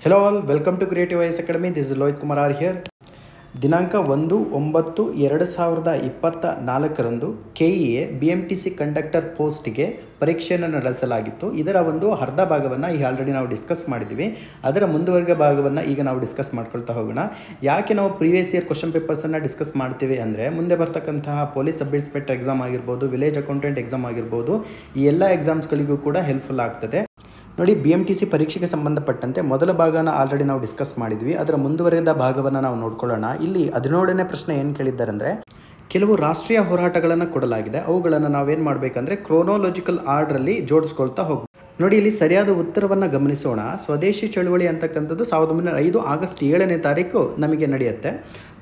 Hello all, welcome to Creative Ice Academy. This is Lohit Kumar R here. ದಿನಾಂಕ 1/9/2024ರಂದು KEA BMTC conductor ಪೋಸ್ಟ್ಗೆ ಪರೀಕ್ಷೆಯನ್ನು ನಡೆಸಲಾಗಿತ್ತು. ಇದರ ಒಂದು ಅರ್ಧ ಭಾಗವನ್ನು ಈಗ ಆಲ್ರೆಡಿ ನಾವು ಡಿಸ್ಕಸ್ ಮಾಡಿದ್ದೀವಿ. ಅದರ ಮುಂದುವರೆದ ಭಾಗವನ್ನು ಈಗ ನಾವು ಡಿಸ್ಕಸ್ ಮಾಡ್ಕೊಳ್ತಾ ಹೋಗೋಣ. ಯಾಕೆ ನಾವು ಪ್ರೀವಿಯಸ್ ಇಯರ್ ಕ್ವಶನ್ ಪೇಪರ್ಸನ್ನು ಡಿಸ್ಕಸ್ ಮಾಡ್ತೀವಿ ಅಂದರೆ, ಮುಂದೆ ಬರ್ತಕ್ಕಂತಹ ಪೊಲೀಸ್ ಸಬ್ ಇನ್ಸ್ಪೆಕ್ಟರ್ ಎಕ್ಸಾಮ್ ಆಗಿರ್ಬೋದು, ವಿಲೇಜ್ ಅಕೌಂಟೆಂಟ್ ಎಕ್ಸಾಮ್ ಆಗಿರ್ಬೋದು, ಈ ಎಲ್ಲ ಎಕ್ಸಾಮ್ಸ್ಗಳಿಗೂ ಕೂಡ ಹೆಲ್ಪ್ಫುಲ್ ಆಗ್ತದೆ. ನೋಡಿ, BMTC ಪರೀಕ್ಷೆಗೆ ಸಂಬಂಧಪಟ್ಟಂತೆ ಮೊದಲ ಭಾಗನ ಆಲ್ರೆಡಿ ನಾವು ಡಿಸ್ಕಸ್ ಮಾಡಿದ್ವಿ. ಅದರ ಮುಂದುವರೆದ ಭಾಗವನ್ನು ನಾವು ನೋಡ್ಕೊಳ್ಳೋಣ. ಇಲ್ಲಿ 17ನೇ ಪ್ರಶ್ನೆ ಏನು ಕೇಳಿದ್ದಾರೆ ಅಂದರೆ, ಕೆಲವು ರಾಷ್ಟ್ರೀಯ ಹೋರಾಟಗಳನ್ನು ಕೊಡಲಾಗಿದೆ. ಅವುಗಳನ್ನು ನಾವೇನು ಮಾಡಬೇಕಂದ್ರೆ ಕ್ರೋನೋಲಜಿಕಲ್ ಆರ್ಡ್ರಲ್ಲಿ ಜೋಡಿಸ್ಕೊಳ್ತಾ ಹೋಗ್ಬೇಕು. ನೋಡಿ, ಇಲ್ಲಿ ಸರಿಯಾದ ಉತ್ತರವನ್ನು ಗಮನಿಸೋಣ. ಸ್ವದೇಶಿ ಚಳುವಳಿ ಅಂತಕ್ಕಂಥದ್ದು 1905 ಆಗಸ್ಟ್ 7ನೇ ತಾರೀಕು ನಮಗೆ ನಡೆಯುತ್ತೆ.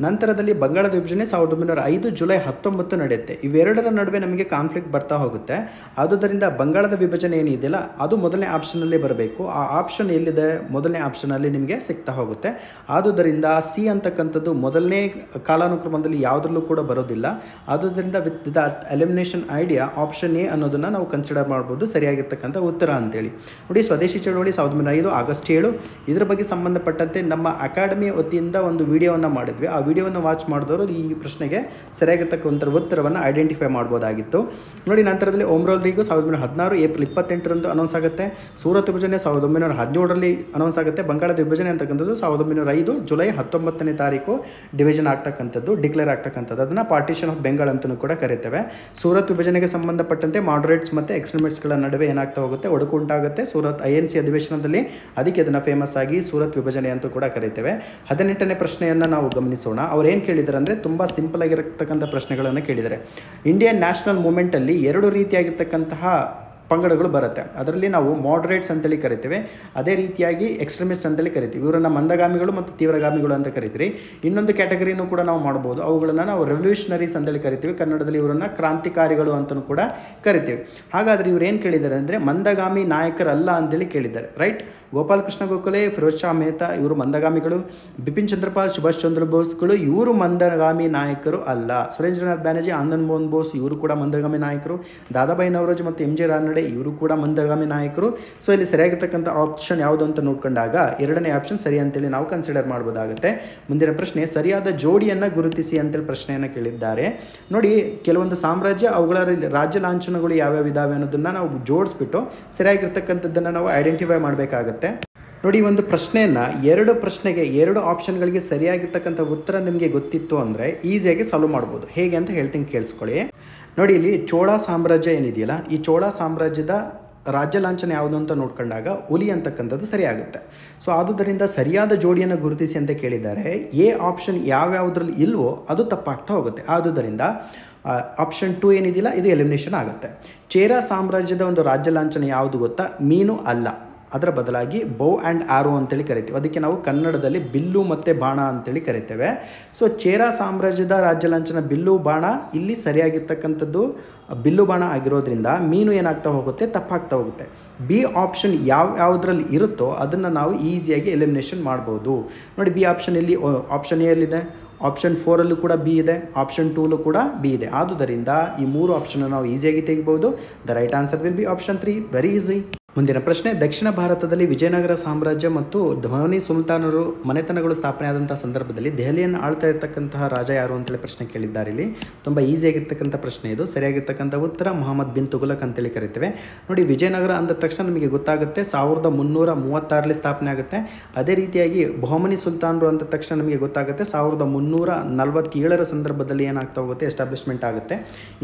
ನಂತರದಲ್ಲಿ ಬಂಗಾಳದ ವಿಭಜನೆ 1905 ಜುಲೈ 19 ನಡೆಯುತ್ತೆ. ಇವೆರಡರ ನಡುವೆ ನಮಗೆ ಕಾನ್ಫ್ಲಿಕ್ಟ್ ಬರ್ತಾ ಹೋಗುತ್ತೆ. ಆದುದರಿಂದ ಬಂಗಾಳದ ವಿಭಜನೆ ಏನಿದೆಯಲ್ಲ ಅದು ಮೊದಲನೇ ಆಪ್ಷನಲ್ಲಿ ಬರಬೇಕು. ಆ ಆಪ್ಷನ್ ಎಲ್ಲಿದೆ? ಮೊದಲನೇ ಆಪ್ಷನಲ್ಲಿ ನಿಮಗೆ ಸಿಗ್ತಾ ಹೋಗುತ್ತೆ. ಆದುದರಿಂದ ಸಿ ಅಂತಕ್ಕಂಥದ್ದು ಮೊದಲನೇ ಕಾಲಾನುಕ್ರಮದಲ್ಲಿ ಯಾವುದರಲ್ಲೂ ಕೂಡ ಬರೋದಿಲ್ಲ. ಆದುದರಿಂದ with that elimination idea option A ಅನ್ನೋದನ್ನು ನಾವು ಕನ್ಸಿಡರ್ ಮಾಡ್ಬೋದು ಸರಿಯಾಗಿರ್ತಕ್ಕಂಥ ಉತ್ತರ ಅಂತೇಳಿ. ನೋಡಿ, ಸ್ವದೇಶಿ ಚಳುವಳಿ 1905 ಆಗಸ್ಟ್ 7. ಇದರ ಬಗ್ಗೆ ಸಂಬಂಧಪಟ್ಟಂತೆ ನಮ್ಮ ಅಕಾಡೆಮಿ ವತಿಯಿಂದ ಒಂದು ವಿಡಿಯೋವನ್ನು ಮಾಡಿದ್ವಿ. ಆ ವಿಡಿಯೋವನ್ನು ವಾಚ್ ಮಾಡಿದವರು ಈ ಪ್ರಶ್ನೆಗೆ ಸರಿಯಾಗಿರ್ತಕ್ಕಂಥ ಉತ್ತರವನ್ನು ಐಡೆಂಟಿಫೈ ಮಾಡ್ಬೋದಾಗಿತ್ತು. ನೋಡಿ, ನಂತರದಲ್ಲಿ ಓಮ್ರೋಲ್ ಲೀಗು 1916 ಏಪ್ರಿಲ್ 28ರಂದು ಅನೌನ್ಸ್ ಆಗುತ್ತೆ. ಸೂರತ್ ವಿಭಜನೆ 1917ರಲ್ಲಿ ಅನೌನ್ಸ್ ಆಗುತ್ತೆ. ಬಂಗಾಳದ ವಿಭಜನೆ ಅಂತಕ್ಕಂಥದ್ದು 1905 ಜುಲೈ 19ನೇ ತಾರೀಕು ಡಿವಿಷನ್ ಆಗ್ತಕ್ಕಂಥದ್ದು, ಡಿಕ್ಲೇರ್ ಆಗ್ತಕ್ಕಂಥದ್ದು. ಅದನ್ನು ಪಾರ್ಟಿಷನ್ ಆಫ್ ಬೆಂಗಾಲ್ ಅಂತಲೂ ಕೂಡ ಕರೀತೇವೆ. ಸೂರತ್ ವಿಭಜನೆಗೆ ಸಂಬಂಧಪಟ್ಟಂತೆ ಮಾಡರೇಟ್ಸ್ ಮತ್ತು ಎಕ್ಸ್ಟ್ರೀಮಿಸ್ಟ್ಗಳ ನಡುವೆ ಏನಾಗ್ತಾ ಹೋಗುತ್ತೆ? ಒಡಕು ಉಂಟಾಗುತ್ತೆ. ಸೂರತ್ INC ಅಧಿವೇಶನದಲ್ಲಿ, ಅದಕ್ಕೆ ಅದನ್ನು ಫೇಮಸ್ ಆಗಿ ಸೂರತ್ ವಿಭಜನೆ ಅಂತೂ ಕೂಡ ಕರೀತೇವೆ. 18ನೇ ಪ್ರಶ್ನೆಯನ್ನು ನಾವು ಗಮನಿಸೋಣ. ಅವ್ರು ಏನು ಕೇಳಿದ್ದಾರೆ ಅಂದರೆ, ತುಂಬ ಸಿಂಪಲ್ ಆಗಿರತಕ್ಕಂಥ ಪ್ರಶ್ನೆಗಳನ್ನು ಕೇಳಿದ್ದಾರೆ. ಇಂಡಿಯನ್ ನ್ಯಾಷನಲ್ ಮೂವ್ಮೆಂಟಲ್ಲಿ 2 ರೀತಿಯಾಗಿರ್ತಕ್ಕಂತಹ ಪಂಗಡಗಳು ಬರುತ್ತೆ. ಅದರಲ್ಲಿ ನಾವು ಮಾಡರೇಟ್ಸ್ ಅಂತೇಳಿ ಕರಿತೀವಿ, ಅದೇ ರೀತಿಯಾಗಿ ಎಕ್ಸ್ಟ್ರೀಮಿಸ್ಟ್ ಅಂತೇಳಿ ಕರಿತೀವಿ. ಇವರನ್ನು ಮಂದಗಾಮಿಗಳು ಮತ್ತು ತೀವ್ರಗಾಮಿಗಳು ಅಂತ ಕರಿತೀವಿ. ಇನ್ನೊಂದು ಕ್ಯಾಟಗರಿನೂ ಕೂಡ ನಾವು ಮಾಡ್ಬೋದು. ಅವುಗಳನ್ನು ನಾವು ರೆವಲ್ಯೂಷನರೀಸ್ ಅಂತೇಳಿ ಕರಿತೀವಿ. ಕನ್ನಡದಲ್ಲಿ ಇವರನ್ನು ಕ್ರಾಂತಿಕಾರಿಗಳು ಅಂತಲೂ ಕೂಡ ಕರಿತೀವಿ. ಹಾಗಾದರೆ ಇವ್ರು ಏನು ಕೇಳಿದ್ದಾರೆ ಅಂದರೆ, ಮಂದಗಾಮಿ ನಾಯಕರಲ್ಲ ಅಂತೇಳಿ ಕೇಳಿದ್ದಾರೆ. ರೈಟ್? ಗೋಪಾಲ್ ಕೃಷ್ಣ ಗೋಖಲೆ, ಫಿರೋಜ್ ಶಾ ಮೆಹ್ತಾ ಇವರು ಮಂದಗಾಮಿಗಳು. ಬಿಪಿನ್ ಚಂದ್ರಪಾಲ್, ಸುಭಾಷ್ ಚಂದ್ರ ಬೋಸ್ಗಳು ಇವರು ಮಂದಗಾಮಿ ನಾಯಕರು ಅಲ್ಲ. ಸುರೇಂದ್ರನಾಥ್ ಬ್ಯಾನರ್ಜಿ, ಆನಂದ್ ಮೋಹನ್ ಬೋಸ್ ಇವರು ಕೂಡ ಮಂದಗಾಮಿ ನಾಯಕರು. ದಾದಾಬಾಯಿ ನವರೋಜಿ ಮತ್ತು MJ ರಾನಡೆ ಇವರು ಕೂಡ ಮಂದಗಾಮಿ ನಾಯಕರು. ಸೊ ಇಲ್ಲಿ ಸರಿಯಾಗಿರ್ತಕ್ಕಂಥ ಆಪ್ಷನ್ ಯಾವುದು ಅಂತ ನೋಡ್ಕೊಂಡಾಗ 2ನೇ ಆಪ್ಷನ್ ಸರಿ ಅಂತೇಳಿ ನಾವು ಕನ್ಸಿಡರ್ ಮಾಡ್ಬೋದಾಗುತ್ತೆ. ಮುಂದಿನ ಪ್ರಶ್ನೆ, ಸರಿಯಾದ ಜೋಡಿಯನ್ನು ಗುರುತಿಸಿ ಅಂತೇಳಿ ಪ್ರಶ್ನೆಯನ್ನು ಕೇಳಿದ್ದಾರೆ. ನೋಡಿ, ಕೆಲವೊಂದು ಸಾಮ್ರಾಜ್ಯ ಅವುಗಳ ರಾಜ್ಯ ಲಾಂಛನಗಳು ಯಾವ್ಯಾವ ಇದಾವೆ ಅನ್ನೋದನ್ನು ನಾವು ಜೋಡಿಸ್ಬಿಟ್ಟು ಸರಿಯಾಗಿರ್ತಕ್ಕಂಥದ್ದನ್ನು ನಾವು ಐಡೆಂಟಿಫೈ ಮಾಡಬೇಕಾಗತ್ತೆ. ನೋಡಿ, ಒಂದು ಪ್ರಶ್ನೆಯನ್ನು 2 ಪ್ರಶ್ನೆಗೆ 2 ಆಪ್ಷನ್ಗಳಿಗೆ ಸರಿಯಾಗಿರ್ತಕ್ಕಂಥ ಉತ್ತರ ನಿಮಗೆ ಗೊತ್ತಿತ್ತು ಅಂದರೆ ಈಸಿಯಾಗಿ ಸಾಲ್ವ್ ಮಾಡ್ಬೋದು. ಹೇಗೆ ಅಂತ ಹೇಳ್ತೀನಿ, ಕೇಳಿಸ್ಕೊಳ್ಳಿ. ನೋಡಿ, ಇಲ್ಲಿ ಚೋಳ ಸಾಮ್ರಾಜ್ಯ ಏನಿದೆಯಲ್ಲ, ಈ ಚೋಳ ಸಾಮ್ರಾಜ್ಯದ ರಾಜ್ಯ ಲಾಂಛನ ಯಾವುದು ಅಂತ ನೋಡ್ಕೊಂಡಾಗ ಹುಲಿ ಅಂತಕ್ಕಂಥದ್ದು ಸರಿಯಾಗುತ್ತೆ. ಸೊ ಆದುದರಿಂದ ಸರಿಯಾದ ಜೋಡಿಯನ್ನು ಗುರುತಿಸಿ ಅಂತ ಕೇಳಿದ್ದಾರೆ. ಎ ಆಪ್ಷನ್ ಯಾವ್ಯಾವುದ್ರಲ್ಲಿ ಇಲ್ವೋ ಅದು ತಪ್ಪಾಗ್ತಾ ಹೋಗುತ್ತೆ. ಆದುದರಿಂದ ಆಪ್ಷನ್ 2 ಏನಿದೆಯಲ್ಲ ಇದು ಎಲಿಮಿನೇಷನ್ ಆಗುತ್ತೆ. ಚೇರ ಸಾಮ್ರಾಜ್ಯದ ಒಂದು ರಾಜ್ಯ ಲಾಂಛನ ಯಾವುದು ಗೊತ್ತಾ? ಮೀನು ಅಲ್ಲ, ಅದರ ಬದಲಾಗಿ ಬೌ ಆ್ಯಂಡ್ ಆರೋ ಅಂತೇಳಿ ಕರಿತೀವಿ. ಅದಕ್ಕೆ ನಾವು ಕನ್ನಡದಲ್ಲಿ ಬಿಲ್ಲು ಮತ್ತು ಬಾಣ ಅಂತೇಳಿ ಕರಿತೇವೆ. ಸೊ ಚೇರ ಸಾಮ್ರಾಜ್ಯದ ರಾಜ್ಯ ಲಾಂಛನ ಬಿಲ್ಲು ಬಾಣ, ಇಲ್ಲಿ ಸರಿಯಾಗಿರ್ತಕ್ಕಂಥದ್ದು ಬಿಲ್ಲು ಬಾಣ ಆಗಿರೋದ್ರಿಂದ ಮೀನು ಏನಾಗ್ತಾ ಹೋಗುತ್ತೆ? ತಪ್ಪಾಗ್ತಾ ಹೋಗುತ್ತೆ. ಬಿ ಆಪ್ಷನ್ ಯಾವುದ್ರಲ್ಲಿ ಇರುತ್ತೋ ಅದನ್ನು ನಾವು ಈಸಿಯಾಗಿ ಎಲಿಮಿನೇಷನ್ ಮಾಡ್ಬೋದು. ನೋಡಿ, ಬಿ ಆಪ್ಷನ್ ಇಲ್ಲಿ ಆಪ್ಷನ್ ಎ ಅಲ್ಲಿದೆ, ಆಪ್ಷನ್ 4ಅಲ್ಲೂ ಕೂಡ ಬಿ ಇದೆ, ಆಪ್ಷನ್ 2ಅಲ್ಲೂ ಕೂಡ ಬಿ ಇದೆ. ಆದುದರಿಂದ ಈ 3 ಆಪ್ಷನ್ ನಾವು ಈಸಿಯಾಗಿ ತೆಗಿಬೋದು. The right answer will be option 3. Very easy. ಮುಂದಿನ ಪ್ರಶ್ನೆ, ದಕ್ಷಿಣ ಭಾರತದಲ್ಲಿ ವಿಜಯನಗರ ಸಾಮ್ರಾಜ್ಯ ಮತ್ತು ಧ್ವನಿ ಸುಲ್ತಾನರು ಮನೆತನಗಳು ಸ್ಥಾಪನೆ ಆದಂಥ ಸಂದರ್ಭದಲ್ಲಿ ದೆಹಲಿಯನ್ನು ಆಳ್ತಾ ಇರತಕ್ಕಂತಹ ರಾಜ ಯಾರು ಅಂತೇಳಿ ಪ್ರಶ್ನೆ ಕೇಳಿದ್ದಾರೆ. ಇಲ್ಲಿ ತುಂಬ ಈಸಿಯಾಗಿರ್ತಕ್ಕಂಥ ಪ್ರಶ್ನೆ ಇದು. ಸರಿಯಾಗಿರ್ತಕ್ಕಂಥ ಉತ್ತರ ಮೊಹಮ್ಮದ್ ಬಿನ್ ತುಘಲಕ್ ಅಂತೇಳಿ ಕರಿತೇವೆ. ನೋಡಿ, ವಿಜಯನಗರ ಅಂದ ತಕ್ಷಣ ನಮಗೆ ಗೊತ್ತಾಗುತ್ತೆ 1336ರಲ್ಲಿ ಸ್ಥಾಪನೆ ಆಗುತ್ತೆ. ಅದೇ ರೀತಿಯಾಗಿ ಬಹುಮನಿ ಸುಲ್ತಾನರು ಅಂದ ತಕ್ಷಣ ನಮಗೆ ಗೊತ್ತಾಗುತ್ತೆ 1347ರ ಸಂದರ್ಭದಲ್ಲಿ ಏನಾಗ್ತಾ ಹೋಗುತ್ತೆ? ಎಸ್ಟಾಬ್ಲಿಷ್ಮೆಂಟ್ ಆಗುತ್ತೆ.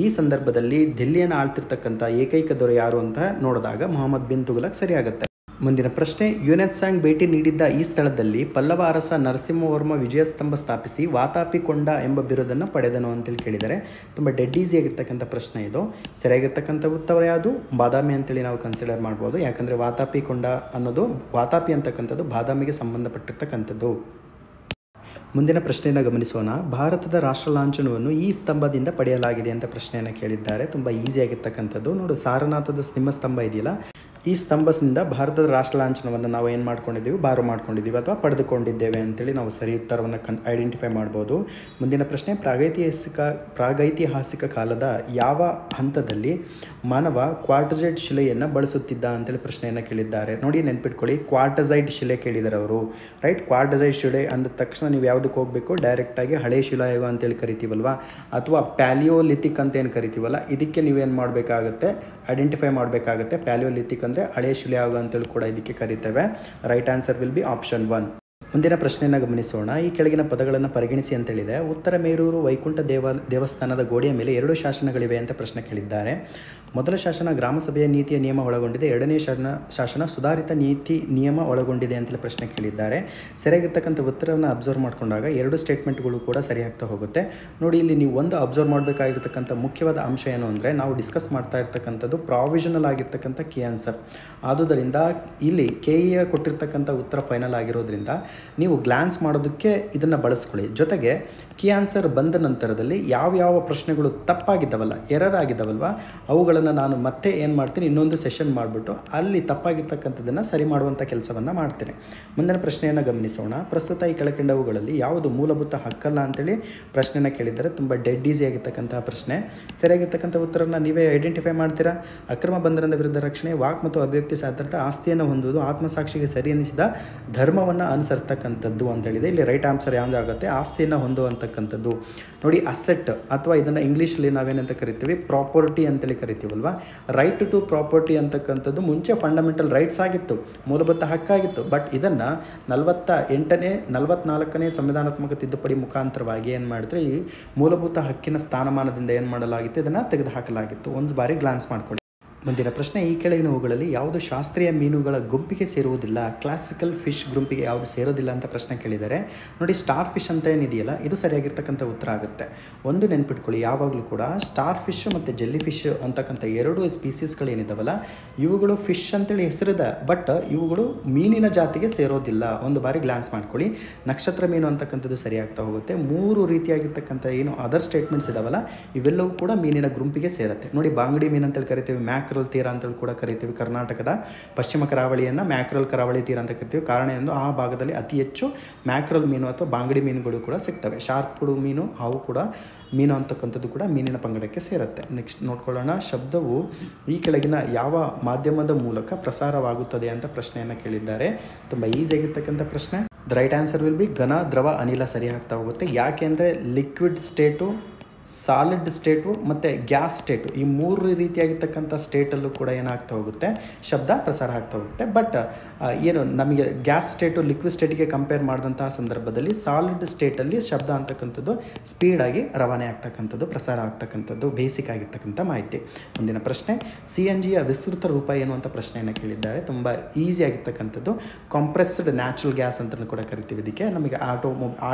ಈ ಸಂದರ್ಭದಲ್ಲಿ ದಿಲ್ಲಿಯನ್ನು ಆಳ್ತಿರ್ತಕ್ಕಂಥ ಏಕೈಕ ದೊರೆ ಯಾರು ಅಂತ ನೋಡಿದಾಗ ಮೊಹಮ್ಮದ್ ಬಿನ್ ತುಘಲಕ್ ಸರಿಯಾಗುತ್ತೆ. ಮುಂದಿನ ಪ್ರಶ್ನೆ, ಯುನೆತ್ಸಾಂಗ್ ಭೇಟಿ ನೀಡಿದ್ದ ಈ ಸ್ಥಳದಲ್ಲಿ ಪಲ್ಲವ ಅರಸ ನರಸಿಂಹವರ್ಮ ವಿಜಯಸ್ತಂಭ ಸ್ಥಾಪಿಸಿ ವಾತಾಪಿಕೊಂಡ ಎಂಬ ಬಿರುದನ್ನು ಪಡೆದನು ಅಂತೇಳಿ ಕೇಳಿದ್ದಾರೆ. ತುಂಬ ಡೆಡ್ ಈಸಿ ಆಗಿರ್ತಕ್ಕಂಥ ಪ್ರಶ್ನೆ ಇದು. ಸರಿಯಾಗಿರ್ತಕ್ಕಂಥ ಉತ್ತರ ಯಾವುದು? ಬಾದಾಮಿ ಅಂತೇಳಿ ನಾವು ಕನ್ಸಿಡರ್ ಮಾಡ್ಬೋದು. ಯಾಕಂದರೆ ವಾತಾಪಿಕೊಂಡ ಅನ್ನೋದು, ವಾತಾಪಿ ಅಂತಕ್ಕಂಥದ್ದು ಬಾದಾಮಿಗೆ ಸಂಬಂಧಪಟ್ಟಿರ್ತಕ್ಕಂಥದ್ದು. ಮುಂದಿನ ಪ್ರಶ್ನೆಯನ್ನು ಗಮನಿಸೋಣ. ಭಾರತದ ರಾಷ್ಟ್ರ ಲಾಂಛನವನ್ನು ಈ ಸ್ತಂಭದಿಂದ ಪಡೆಯಲಾಗಿದೆ ಅಂತ ಪ್ರಶ್ನೆಯನ್ನು ಕೇಳಿದ್ದಾರೆ. ತುಂಬ ಈಸಿಯಾಗಿರ್ತಕ್ಕಂಥದ್ದು. ನೋಡಿ, ಸಾರನಾಥದ ಸಿಂಹಸ್ತಂಭ ಇದೆಯಲ್ಲ, ಈ ಸ್ತಂಭದಿಂದ ಭಾರತದ ರಾಷ್ಟ್ರ ಲಾಂಛನವನ್ನು ನಾವು ಏನು ಮಾಡ್ಕೊಂಡಿದ್ದೀವಿ, ಬಾರು ಮಾಡ್ಕೊಂಡಿದ್ದೀವಿ ಅಥವಾ ಪಡೆದುಕೊಂಡಿದ್ದೇವೆ ಅಂತೇಳಿ ನಾವು ಸರಿ ಉತ್ತರವನ್ನು ಐಡೆಂಟಿಫೈ ಮಾಡ್ಬೋದು. ಮುಂದಿನ ಪ್ರಶ್ನೆ, ಪ್ರಾಗೈತಿಹಾಸಿಕ ಕಾಲದ ಯಾವ ಹಂತದಲ್ಲಿ ಮಾನವ ಕ್ವಾರ್ಟಜೈಟ್ ಶಿಲೆಯನ್ನು ಬಳಸುತ್ತಿದ್ದ ಅಂತೇಳಿ ಪ್ರಶ್ನೆಯನ್ನು ಕೇಳಿದ್ದಾರೆ. ನೋಡಿ ನೆನ್ಪಿಟ್ಕೊಳ್ಳಿ, ಕ್ವಾರ್ಟಜೈಟ್ ಶಿಲೆ ಕೇಳಿದ್ದಾರೆ ಅವರು, ರೈಟ್. ಕ್ವಾರ್ಟಜೈಟ್ ಶಿಲೆ ಅಂದ ತಕ್ಷಣ ನೀವು ಯಾವುದಕ್ಕೆ ಹೋಗಬೇಕು, ಡೈರೆಕ್ಟಾಗಿ ಹಳೆ ಶಿಲಾಯುಗ ಅಂತೇಳಿ ಕರಿತೀವಲ್ವ, ಅಥವಾ ಪ್ಯಾಲಿಯೋಲಿಥಿಕ್ ಅಂತ ಏನು ಕರಿತೀವಲ್ಲ, ಇದಕ್ಕೆ ನೀವೇನು ಮಾಡಬೇಕಾಗುತ್ತೆ, ಐಡೆಂಟಿಫೈ ಮಾಡಬೇಕಾಗುತ್ತೆ. ಪ್ಯಾಲಿಯೋಲಿಥಿಕ್ ಅಂದರೆ ಹಳೆ ಶಿಲಾಯುಗ ಅಂತೇಳಿ ಕೂಡ ಇದಕ್ಕೆ ಕರಿತೇವೆ. Right answer will be option 1. ಮುಂದಿನ ಪ್ರಶ್ನೆಯನ್ನು ಗಮನಿಸೋಣ. ಈ ಕೆಳಗಿನ ಪದಗಳನ್ನು ಪರಿಗಣಿಸಿ ಅಂತೇಳಿದೆ. ಉತ್ತರ ಮೇರೂರು ವೈಕುಂಠ ದೇವಸ್ಥಾನದ ಗೋಡೆಯ ಮೇಲೆ 2 ಶಾಸನಗಳಿವೆ ಅಂತ ಪ್ರಶ್ನೆ ಕೇಳಿದ್ದಾರೆ. ಮೊದಲ ಶಾಸನ ಗ್ರಾಮಸಭೆಯ ನೀತಿಯ ನಿಯಮ ಒಳಗೊಂಡಿದೆ, ಎರಡನೇ ಶಾಸನ ಸುಧಾರಿತ ನೀತಿ ನಿಯಮ ಒಳಗೊಂಡಿದೆ ಅಂತೇಳಿ ಪ್ರಶ್ನೆ ಕೇಳಿದ್ದಾರೆ. ಸರಿಯಾಗಿರ್ತಕ್ಕಂಥ ಉತ್ತರವನ್ನು ಅಬ್ಸರ್ವ್ ಮಾಡಿಕೊಂಡಾಗ 2 ಸ್ಟೇಟ್ಮೆಂಟ್ಗಳು ಕೂಡ ಸರಿಯಾಗ್ತಾ ಹೋಗುತ್ತೆ. ನೋಡಿ, ಇಲ್ಲಿ ನೀವು ಒಂದು ಅಬ್ಸರ್ವ್ ಮಾಡಬೇಕಾಗಿರ್ತಕ್ಕಂಥ ಮುಖ್ಯವಾದ ಅಂಶ ಏನು ಅಂದರೆ, ನಾವು ಡಿಸ್ಕಸ್ ಮಾಡ್ತಾ ಇರ್ತಕ್ಕಂಥದ್ದು ಪ್ರಾವಿಷನಲ್ ಆಗಿರ್ತಕ್ಕಂಥ ಕೀ ಆನ್ಸರ್. ಆದುದರಿಂದ ಇಲ್ಲಿ KE ಕೊಟ್ಟಿರ್ತಕ್ಕಂಥ ಉತ್ತರ ಫೈನಲ್ ಆಗಿರೋದ್ರಿಂದ ನೀವು ಗ್ಲಾನ್ಸ್ ಮಾಡೋದಕ್ಕೆ ಇದನ್ನು ಬಳಸ್ಕೊಳ್ಳಿ. ಜೊತೆಗೆ ಕೀ ಆನ್ಸರ್ ಬಂದ ನಂತರದಲ್ಲಿ ಯಾವ ಪ್ರಶ್ನೆಗಳು ತಪ್ಪಾಗಿದ್ದಾವಲ್ಲ, ಎರರ್ ಆಗಿದ್ದಾವಲ್ವ, ಅವುಗಳನ್ನು ನಾನು ಮತ್ತೆ ಏನು ಮಾಡ್ತೀನಿ, ಇನ್ನೊಂದು ಸೆಷನ್ ಮಾಡಿಬಿಟ್ಟು ಅಲ್ಲಿ ತಪ್ಪಾಗಿರ್ತಕ್ಕಂಥದ್ದನ್ನು ಸರಿ ಮಾಡುವಂಥ ಕೆಲಸವನ್ನು ಮಾಡ್ತೇನೆ. ಮುಂದಿನ ಪ್ರಶ್ನೆಯನ್ನು ಗಮನಿಸೋಣ. ಪ್ರಸ್ತುತ ಈ ಕೆಳಕಂಡವುಗಳಲ್ಲಿ ಯಾವುದು ಮೂಲಭೂತ ಹಕ್ಕಲ್ಲ ಅಂತೇಳಿ ಪ್ರಶ್ನೆಯನ್ನು ಕೇಳಿದ್ದಾರೆ. ತುಂಬ ಡೆಡ್ ಈಸಿ ಆಗಿರ್ತಕ್ಕಂಥ ಪ್ರಶ್ನೆ. ಸರಿಯಾಗಿರ್ತಕ್ಕಂಥ ಉತ್ತರವನ್ನು ನೀವೇ ಐಡೆಂಟಿಫೈ ಮಾಡ್ತೀರಾ. ಅಕ್ರಮ ಬಂಧನದ ವಿರುದ್ಧ ರಕ್ಷಣೆ, ವಾಕ್ ಮತ್ತು ಅಭಿವ್ಯಕ್ತಿ ಸ್ವಾತಂತ್ರ್ಯ, ಆಸ್ತಿಯನ್ನು ಹೊಂದುವುದು, ಆತ್ಮಸಾಕ್ಷಿಗೆ ಸರಿ ಎನಿಸಿದ ಧರ್ಮವನ್ನು ಅನುಸರಿಸ್ತಕ್ಕಂಥದ್ದು ಅಂತೇಳಿದೆ. ಇಲ್ಲಿ ರೈಟ್ ಆನ್ಸರ್ ಯಾವುದಾಗುತ್ತೆ, ಆಸ್ತಿಯನ್ನು ಹೊಂದುವಂತಕ್ಕಂಥದ್ದು. ನೋಡಿ, ಅಸೆಟ್ ಅಥವಾ ಇದನ್ನು ಇಂಗ್ಲೀಷಲ್ಲಿ ನಾವೇನಂತ ಕರಿತೀವಿ, ಪ್ರಾಪರ್ಟಿ ಅಂತೇಳಿ ಕರಿತೀವಲ್ವ. ರೈಟ್ ಟು ಪ್ರಾಪರ್ಟಿ ಅಂತಕ್ಕಂಥದ್ದು ಮುಂಚೆ ಫಂಡಮೆಂಟಲ್ ರೈಟ್ಸ್ ಆಗಿತ್ತು, ಮೂಲಭೂತ ಹಕ್ಕಾಗಿತ್ತು. ಬಟ್ ಇದನ್ನು 44ನೇ ಸಂವಿಧಾನಾತ್ಮಕ ತಿದ್ದುಪಡಿ ಮುಖಾಂತರವಾಗಿ ಏನು ಮಾಡಿದ್ರೆ, ಈ ಮೂಲಭೂತ ಹಕ್ಕಿನ ಸ್ಥಾನಮಾನದಿಂದ ಏನು ಮಾಡಲಾಗಿತ್ತು, ಇದನ್ನು ತೆಗೆದುಹಾಕಲಾಗಿತ್ತು. ಒಂದು ಬಾರಿ ಗ್ಲಾನ್ಸ್ ಮಾಡ್ಕೊಳ್ಳಿ. ಮುಂದಿನ ಪ್ರಶ್ನೆ, ಈ ಕೆಳಗಿನವುಗಳಲ್ಲಿ ಯಾವುದು ಶಾಸ್ತ್ರೀಯ ಮೀನುಗಳ ಗುಂಪಿಗೆ ಸೇರುವುದಿಲ್ಲ, ಕ್ಲಾಸಿಕಲ್ ಫಿಶ್ ಗುಂಪಿಗೆ ಯಾವುದು ಸೇರೋದಿಲ್ಲ ಅಂತ ಪ್ರಶ್ನೆ ಕೇಳಿದ್ದಾರೆ. ನೋಡಿ, ಸ್ಟಾರ್ ಫಿಶ್ ಅಂತ ಏನಿದೆಯಲ್ಲ, ಇದು ಸರಿಯಾಗಿರ್ತಕ್ಕಂಥ ಉತ್ತರ ಆಗುತ್ತೆ. ಒಂದು ನೆನ್ಪಿಟ್ಕೊಳ್ಳಿ, ಯಾವಾಗಲೂ ಕೂಡ ಸ್ಟಾರ್ ಫಿಶ್ ಮತ್ತು ಜೆಲ್ಲಿ ಫಿಶ್ ಅಂತಕ್ಕಂಥ 2 ಸ್ಪೀಸೀಸ್ಗಳೇನಿದ್ದಾವಲ್ಲ, ಇವುಗಳು ಫಿಶ್ ಅಂತೇಳಿ ಹೆಸರಿದೆ, ಬಟ್ ಇವುಗಳು ಮೀನಿನ ಜಾತಿಗೆ ಸೇರೋದಿಲ್ಲ. ಒಂದು ಬಾರಿ ಗ್ಲಾನ್ಸ್ ಮಾಡ್ಕೊಳ್ಳಿ. ನಕ್ಷತ್ರ ಮೀನು ಅಂತಕ್ಕಂಥದ್ದು ಸರಿಯಾಗ್ತಾ ಹೋಗುತ್ತೆ. 3 ರೀತಿಯಾಗಿರ್ತಕ್ಕಂಥ ಏನು ಅದರ್ ಸ್ಟೇಟ್ಮೆಂಟ್ಸ್ ಇದಾವಲ್ಲ, ಇವೆಲ್ಲವೂ ಕೂಡ ಮೀನಿನ ಗುಂಪಿಗೆ ಸೇರುತ್ತೆ. ನೋಡಿ, ಬಾಂಗಡಿ ಮೀನು ಅಂತೇಳಿ ಕರಿತೀವಿ, ಮ್ಯಾಕ್ರಲ್ ತೀರ ಅಂತೇಳಿ ಕೂಡ ಕರಿತೀವಿ. ಕರ್ನಾಟಕದ ಪಶ್ಚಿಮ ಕರಾವಳಿಯನ್ನು ಮ್ಯಾಕ್ರಲ್ ಕರಾವಳಿ ತೀರ ಅಂತ ಕರಿತೀವಿ. ಕಾರಣ ಎಂದು ಆ ಭಾಗದಲ್ಲಿ ಅತಿ ಹೆಚ್ಚು ಮ್ಯಾಕ್ರಲ್ ಮೀನು ಅಥವಾ ಬಾಂಗಡಿ ಮೀನುಗಳು ಕೂಡ ಸಿಗ್ತವೆ. ಶಾರ್ಕ್ ಮೀನು, ಅವು ಕೂಡ ಮೀನು ಅಂತಕ್ಕಂಥದ್ದು ಕೂಡ ಮೀನಿನ ಪಂಗಡಕ್ಕೆ ಸೇರುತ್ತೆ. ನೆಕ್ಸ್ಟ್ ನೋಡ್ಕೊಳ್ಳೋಣ. ಶಬ್ದವು ಈ ಕೆಳಗಿನ ಯಾವ ಮಾಧ್ಯಮದ ಮೂಲಕ ಪ್ರಸಾರವಾಗುತ್ತದೆ ಅಂತ ಪ್ರಶ್ನೆಯನ್ನು ಕೇಳಿದ್ದಾರೆ. ತುಂಬ ಈಸಿಯಾಗಿರ್ತಕ್ಕಂಥ ಪ್ರಶ್ನೆ. The right answer will B ಘನ, ದ್ರವ, ಅನಿಲ ಸರಿ ಆಗ್ತಾ ಹೋಗುತ್ತೆ. ಯಾಕೆ ಅಂದರೆ ಲಿಕ್ವಿಡ್ ಸ್ಟೇಟು, ಸಾಲಿಡ್ ಸ್ಟೇಟು ಮತ್ತು ಗ್ಯಾಸ್ ಸ್ಟೇಟು, ಈ 3 ರೀತಿಯಾಗಿರ್ತಕ್ಕಂಥ ಸ್ಟೇಟಲ್ಲೂ ಕೂಡ ಏನಾಗ್ತಾ ಹೋಗುತ್ತೆ, ಶಬ್ದ ಪ್ರಸಾರ ಆಗ್ತಾ ಹೋಗುತ್ತೆ. ಬಟ್ ಏನು ನಮಗೆ ಗ್ಯಾಸ್ ಸ್ಟೇಟು ಲಿಕ್ವಿಡ್ ಸ್ಟೇಟಿಗೆ ಕಂಪೇರ್ ಮಾಡಿದಂತಹ ಸಂದರ್ಭದಲ್ಲಿ ಸಾಲಿಡ್ ಸ್ಟೇಟಲ್ಲಿ ಶಬ್ದ ಅಂತಕ್ಕಂಥದ್ದು ಸ್ಪೀಡಾಗಿ ರವಾನೆ ಆಗ್ತಕ್ಕಂಥದ್ದು, ಪ್ರಸಾರ ಆಗ್ತಕ್ಕಂಥದ್ದು ಬೇಸಿಕ್ ಆಗಿರ್ತಕ್ಕಂಥ ಮಾಹಿತಿ. ಮುಂದಿನ ಪ್ರಶ್ನೆ, CNGಯ ವಿಸ್ತೃತ ರೂಪ ಏನು ಅಂತ ಪ್ರಶ್ನೆಯನ್ನು ಕೇಳಿದ್ದಾರೆ. ತುಂಬ ಈಸಿ ಆಗಿರ್ತಕ್ಕಂಥದ್ದು ಕಾಂಪ್ರೆಸ್ಡ್ ನ್ಯಾಚುರಲ್ ಗ್ಯಾಸ್ ಅಂತ ಕೂಡ ಕರಿತೀವಿ. ಇದಕ್ಕೆ ನಮಗೆ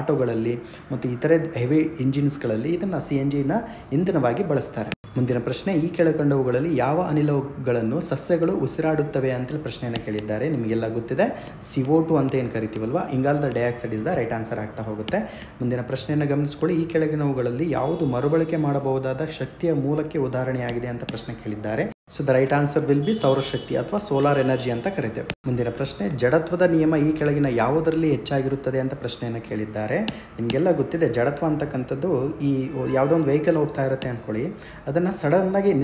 ಆಟೋಗಳಲ್ಲಿ ಮತ್ತು ಇತರೆ ಹೆವಿ ಇಂಜಿನ್ಸ್ಗಳಲ್ಲಿ ಇದನ್ನು CNGನ ಇಂಧನವಾಗಿ ಬಳಸ್ತಾರೆ. ಮುಂದಿನ ಪ್ರಶ್ನೆ, ಈ ಕೆಳಕಂಡವುಗಳಲ್ಲಿ ಯಾವ ಅನಿಲಗಳನ್ನು ಸಸ್ಯಗಳು ಉಸಿರಾಡುತ್ತವೆ ಅಂತೇಳಿ ಪ್ರಶ್ನೆಯನ್ನು ಕೇಳಿದ್ದಾರೆ. ನಿಮಗೆಲ್ಲ ಗೊತ್ತಿದೆ, CO2 ಅಂತ ಏನು ಕರಿತೀವಲ್ವ, ಇಂಗಾಲದ dioxide is the right answer ಆಗ್ತಾ ಹೋಗುತ್ತೆ. ಮುಂದಿನ ಪ್ರಶ್ನೆಯನ್ನು ಗಮನಿಸ್ಕೊಳ್ಳಿ. ಈ ಕೆಳಗಿನವುಗಳಲ್ಲಿ ಯಾವುದು ಮರುಬಳಕೆ ಮಾಡಬಹುದಾದ ಶಕ್ತಿಯ ಮೂಲಕ್ಕೆ ಉದಾಹರಣೆಯಾಗಿದೆ ಅಂತ ಪ್ರಶ್ನೆ ಕೇಳಿದ್ದಾರೆ. So the right answer will B ಸೌರಶಕ್ತಿ ಅಥವಾ ಸೋಲಾರ್ ಎನರ್ಜಿ ಅಂತ ಕರಿತೇವೆ. ಮುಂದಿನ ಪ್ರಶ್ನೆ, ಜಡತ್ವದ ನಿಯಮ ಈ ಕೆಳಗಿನ ಯಾವುದರಲ್ಲಿ ಹೆಚ್ಚಾಗಿರುತ್ತದೆ ಅಂತ ಪ್ರಶ್ನೆಯನ್ನು ಕೇಳಿದ್ದಾರೆ. ನಿಮಗೆಲ್ಲ ಗೊತ್ತಿದೆ, ಜಡತ್ವ ಅಂತಕ್ಕಂಥದ್ದು ಈ ಯಾವುದೋ ಒಂದು ವೆಹಿಕಲ್ ಹೋಗ್ತಾ ಇರುತ್ತೆ ಅಂದ್ಕೊಳ್ಳಿ, ಅದನ್ನು ಸಡನ್ನಾಗಿ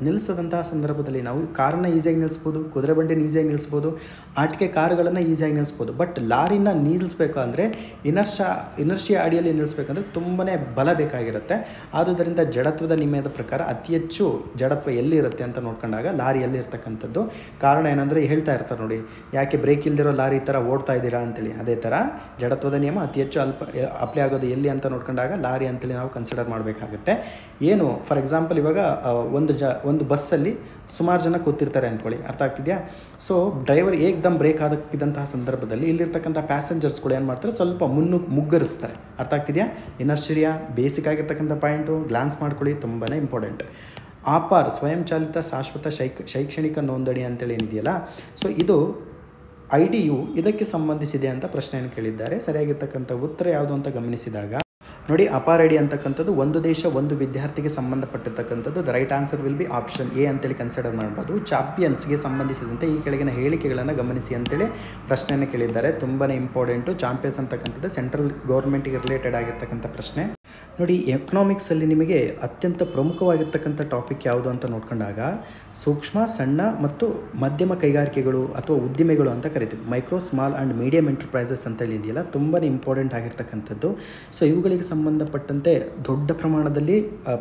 ನಿಲ್ಲಿಸದಂತಹ ಸಂದರ್ಭದಲ್ಲಿ ನಾವು ಕಾರನ್ನು ಈಸಿಯಾಗಿ ನಿಲ್ಲಿಸ್ಬೋದು, ಕುದುರೆ ಬಂಡಿನ ಈಸಿಯಾಗಿ ನಿಲ್ಲಿಸ್ಬೋದು, ಆಟಿಕೆ ಕಾರುಗಳನ್ನು ಈಸಿಯಾಗಿ ನಿಲ್ಲಿಸ್ಬೋದು. ಬಟ್ ಲಾರಿನ ನಿಲ್ಲಿಸಬೇಕು ಅಂದರೆ ಇನರ್ಷಿಯಾ ಅಡಿಯಲ್ಲಿ ನಿಲ್ಲಿಸ್ಬೇಕಂದ್ರೆ ತುಂಬಾ ಬಲ ಬೇಕಾಗಿರುತ್ತೆ. ಆದುದರಿಂದ ಜಡತ್ವದ ನಿಯಮದ ಪ್ರಕಾರ ಅತಿ ಹೆಚ್ಚು ಜಡತ್ವ ಎಲ್ಲಿರುತ್ತೆ ಅಂತ ನೋಡ್ಕೊಂಡಾಗ ಲಾರಿಯಲ್ಲಿ ಇರ್ತಕ್ಕಂಥದ್ದು. ಕಾರಣ ಏನಂದರೆ ಹೇಳ್ತಾ ಇರ್ತಾರೆ ನೋಡಿ, ಯಾಕೆ ಬ್ರೇಕ್ ಇಲ್ದಿರೋ ಲಾರಿ ಥರ ಓಡ್ತಾ ಇದ್ದೀರಾ ಅಂತೇಳಿ. ಅದೇ ಥರ ಜಡತ್ವದ ನಿಯಮ ಅತಿ ಹೆಚ್ಚು ಅಪ್ಲೈ ಆಗೋದು ಎಲ್ಲಿ ಅಂತ ನೋಡ್ಕೊಂಡಾಗ ಲಾರಿ ಅಂತೇಳಿ ನಾವು ಕನ್ಸಿಡರ್ ಮಾಡಬೇಕಾಗುತ್ತೆ. ಏನು ಫಾರ್ ಎಕ್ಸಾಂಪಲ್ ಇವಾಗ ಒಂದು ಬಸ್ಸಲ್ಲಿ ಸುಮಾರು ಜನ ಕೂತಿರ್ತಾರೆ ಅಂದ್ಕೊಳ್ಳಿ, ಅರ್ಥ ಆಗ್ತಿದೆಯಾ? ಸೊ ಡ್ರೈವರ್ ಏಕ್ದಮ್ ಬ್ರೇಕ್ ಹಾಕಿದಂತಹ ಸಂದರ್ಭದಲ್ಲಿ ಇಲ್ಲಿರ್ತಕ್ಕಂಥ ಪ್ಯಾಸೆಂಜರ್ಸ್ಗಳು ಏನು ಮಾಡ್ತಾರೆ, ಸ್ವಲ್ಪ ಮುಗ್ಗರಿಸ್ತಾರೆ. ಅರ್ಥ ಆಗ್ತಿದೆಯಾ? ಇನರ್ಷಿಯಾ ಬೇಸಿಕ್ ಆಗಿರ್ತಕ್ಕಂಥ ಪಾಯಿಂಟು ಗ್ಲಾನ್ಸ್ ಮಾಡ್ಕೊಳ್ಳಿ, ತುಂಬಾ ಇಂಪಾರ್ಟೆಂಟ್. ಆಪಾರ್ ಸ್ವಯಂಚಾಲಿತ ಶಾಶ್ವತ ಶೈಕ್ಷಣಿಕ ನೋಂದಣಿ ಅಂತೇಳಿ ಏನಿದೆಯಲ್ಲ, ಸೊ ಇದು IDU ಇದಕ್ಕೆ ಸಂಬಂಧಿಸಿದೆ ಅಂತ ಪ್ರಶ್ನೆಯನ್ನು ಕೇಳಿದ್ದಾರೆ. ಸರಿಯಾಗಿರ್ತಕ್ಕಂಥ ಉತ್ತರ ಯಾವುದು ಅಂತ ಗಮನಿಸಿದಾಗ ನೋಡಿ ಅಪಾರ್ ಐಡಿ ಅಂತಕ್ಕಂಥದ್ದು ಒಂದು ದೇಶ ಒಂದು ವಿದ್ಯಾರ್ಥಿಗೆ ಸಂಬಂಧಪಟ್ಟಿರ್ತಕ್ಕಂಥದ್ದು. The right answer will be option A ಅಂತೇಳಿ ಕನ್ಸಿಡರ್ ಮಾಡ್ಬೋದು. ಚಾಂಪಿಯನ್ಸ್ಗೆ ಸಂಬಂಧಿಸಿದಂತೆ ಈ ಕೆಳಗಿನ ಹೇಳಿಕೆಗಳನ್ನು ಗಮನಿಸಿ ಅಂತೇಳಿ ಪ್ರಶ್ನೆಯನ್ನು ಕೇಳಿದ್ದಾರೆ. ತುಂಬಾ ಇಂಪಾರ್ಟೆಂಟು. ಚಾಂಪಿಯನ್ಸ್ ಅಂತಕ್ಕಂಥದ್ದು ಸೆಂಟ್ರಲ್ ಗೌರ್ಮೆಂಟಿಗೆ ರಿಲೇಟೆಡ್ ಆಗಿರ್ತಕ್ಕಂಥ ಪ್ರಶ್ನೆ. ನೋಡಿ ಎಕನಾಮಿಕ್ಸಲ್ಲಿ ನಿಮಗೆ ಅತ್ಯಂತ ಪ್ರಮುಖವಾಗಿರ್ತಕ್ಕಂಥ ಟಾಪಿಕ್ ಯಾವುದು ಅಂತ ನೋಡ್ಕೊಂಡಾಗ ಸೂಕ್ಷ್ಮ, ಸಣ್ಣ ಮತ್ತು ಮಧ್ಯಮ ಕೈಗಾರಿಕೆಗಳು ಅಥವಾ ಉದ್ದಿಮೆಗಳು ಅಂತ ಕರಿತೀವಿ. Micro, small and medium enterprises ಅಂತೇಳಿ ಇದೆಯಲ್ಲ, ತುಂಬಾ ಇಂಪಾರ್ಟೆಂಟ್ ಆಗಿರ್ತಕ್ಕಂಥದ್ದು. ಸೊ ಇವುಗಳಿಗೆ ಸಂಬಂಧಪಟ್ಟಂತೆ ದೊಡ್ಡ ಪ್ರಮಾಣದಲ್ಲಿ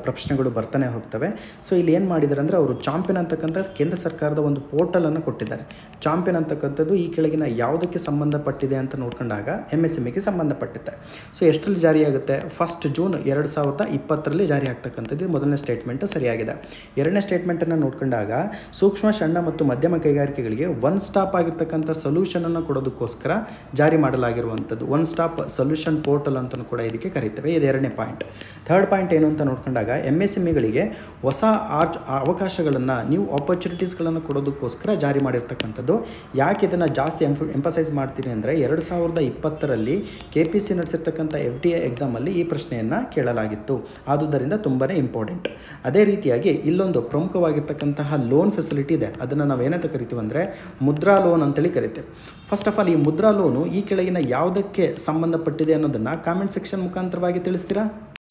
ಪ್ರಶ್ನೆಗಳು ಬರ್ತಾನೆ ಹೋಗ್ತವೆ. ಸೊ ಇಲ್ಲಿ ಏನು ಮಾಡಿದ್ದಾರೆ ಅಂದರೆ ಅವರು ಚಾಂಪಿಯನ್ ಅಂತಕ್ಕಂಥ ಕೇಂದ್ರ ಸರ್ಕಾರದ ಒಂದು ಪೋರ್ಟಲನ್ನು ಕೊಟ್ಟಿದ್ದಾರೆ. ಚಾಂಪಿಯನ್ ಅಂತಕ್ಕಂಥದ್ದು ಈ ಕೆಳಗಿನ ಯಾವುದಕ್ಕೆ ಸಂಬಂಧಪಟ್ಟಿದೆ ಅಂತ ನೋಡ್ಕೊಂಡಾಗ MSMEಗೆ ಸಂಬಂಧಪಟ್ಟಿದೆ. ಸೊ ಎಷ್ಟರಲ್ಲಿ ಜಾರಿಯಾಗುತ್ತೆ? 1 ಜೂನ್ 2020 ಜಾರಿ ಆಗ್ತಕ್ಕಂಥದ್ದು ಮೊದಲನೇ ಸ್ಟೇಟ್ಮೆಂಟು ಸರಿಯಾಗಿದೆ. ಎರಡನೇ ಸ್ಟೇಟ್ಮೆಂಟನ್ನು ನೋಡ್ಕೊಂಡಾಗ ಸೂಕ್ಷ್ಮ, ಸಣ್ಣ ಮತ್ತು ಮಧ್ಯಮ ಕೈಗಾರಿಕೆಗಳಿಗೆ ಒನ್ ಸ್ಟಾಪ್ ಆಗಿರ್ತಕ್ಕಂಥ ಸೊಲ್ಯೂಷನನ್ನು ಕೊಡೋದಕ್ಕೋಸ್ಕರ ಜಾರಿ ಮಾಡಲಾಗಿರುವಂಥದ್ದು. ಒನ್ ಸ್ಟಾಪ್ ಸೊಲ್ಯೂಷನ್ ಪೋರ್ಟಲ್ ಅಂತಲೂ ಕೂಡ ಇದಕ್ಕೆ ಕರೀತೇವೆ. ಇದು ಎರಡನೇ ಪಾಯಿಂಟ್. ಥರ್ಡ್ ಪಾಯಿಂಟ್ ಏನು ಅಂತ ನೋಡ್ಕೊಂಡಾಗ MSMEಗಳಿಗೆ ಹೊಸ ಅವಕಾಶಗಳನ್ನು, ನ್ಯೂ ಆಪರ್ಚುನಿಟೀಸ್ಗಳನ್ನು ಕೊಡೋದಕ್ಕೋಸ್ಕರ ಜಾರಿ ಮಾಡಿರ್ತಕ್ಕಂಥದ್ದು. ಯಾಕೆ ಇದನ್ನು ಜಾಸ್ತಿ ಎಂಫಸೈಸ್ ಮಾಡ್ತೀನಿ ಅಂದರೆ 2020ರಲ್ಲಿ KPC ನಡೆಸಿರ್ತಕ್ಕಂಥ FDI ಎಕ್ಸಾಮಲ್ಲಿ ಈ ಪ್ರಶ್ನೆಯನ್ನು ಕೇಳಲಾಗಿತ್ತು. ಆದುದರಿಂದ ತುಂಬಾ ಇಂಪಾರ್ಟೆಂಟ್. ಅದೇ ರೀತಿಯಾಗಿ ಇಲ್ಲೊಂದು ಪ್ರಮುಖವಾಗಿರ್ತಕ್ಕಂತಹ ಲೋನ್ ಫೆಸಿಲಿಟಿ ಇದೆ. ಅದನ್ನು ನಾವು ಏನಂತ ಕರಿತೀವಿ ಅಂದರೆ ಮುದ್ರಾ ಲೋನ್ ಅಂತೇಳಿ ಕರಿತೇವೆ. ಫಸ್ಟ್ ಆಫ್ ಆಲ್ ಈ ಮುದ್ರಾ ಲೋನು ಈ ಕೆಳಗಿನ ಯಾವುದಕ್ಕೆ ಸಂಬಂಧಪಟ್ಟಿದೆ ಅನ್ನೋದನ್ನು ಕಾಮೆಂಟ್ ಸೆಕ್ಷನ್ ಮುಖಾಂತರವಾಗಿ ತಿಳಿಸ್ತೀರಾ?